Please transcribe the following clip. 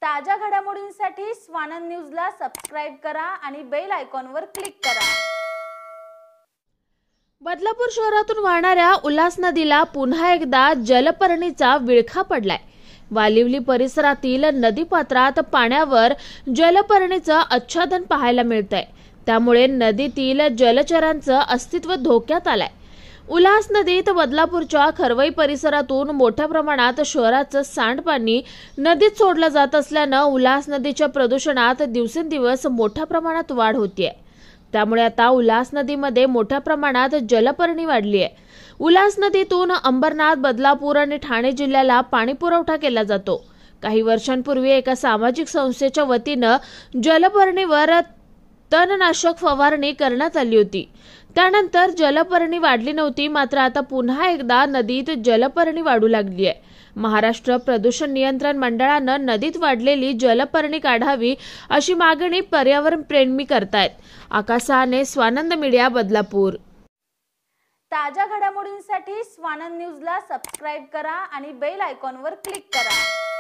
ताज्या घडामोडींसाठी स्वानंद न्यूजला सबस्क्राइब करा आणि बेल आयकॉनवर क्लिक करा। बदलापूर शहरातून वाहणाऱ्या उल्हास नदीला पुन्हा एकदा जलपर्णीचा विळखा पडलाय। वालिवली परिसरातील नदीपात्रात पाण्यावर जलपर्णीचं आच्छादन पाहायला मिळतंय। त्यामुळे नदीतील जलचरांचं अस्तित्व धोक्यात आलंय। उल्हास नदीत बदलापूरच्या खरवई परिसरातून मोठ्या प्रमाणात शहराचं सांडपाणी नदीत सोडलं जात असल्यानं उल्हास नदीच्या प्रदूषणात दिवसेंदिवस मोठ्या प्रमाणात वाढ होतीये। त्यामुळे आता उल्हास नदीमध्ये मोठ्या प्रमाणात जलपर्णी वाढली आहे। उल्हास नदीतून अंबरनाथ, बदलापूर आणि ठाणे जिल्ह्याला पाणी पुरवठा केला जातो। काही वर्षांपूर्वी एका सामाजिक संस्थेच्या वतीनं जलपर्णीवर तणनाशक फवारणी करण्यात आली होती। त्यानंतर जलपर्णी वाढली नव्हती, मात्र आता पुन्हा एकदा नदीत जलपर्णी वाढू लागली आहे। महाराष्ट्र प्रदूषण नियंत्रण मंडळानं नदीत वाढलेली जलपर्णी काढावी अशी मागणी पर्यावरण प्रेमी करतायत। आकाश साहने, स्वानंद मीडिया, बदलापूर। ताज्या घडामोडींसाठी स्वानंद न्यूजला सबस्क्राइब करा आणि बेल आयकॉनवर क्लिक करा।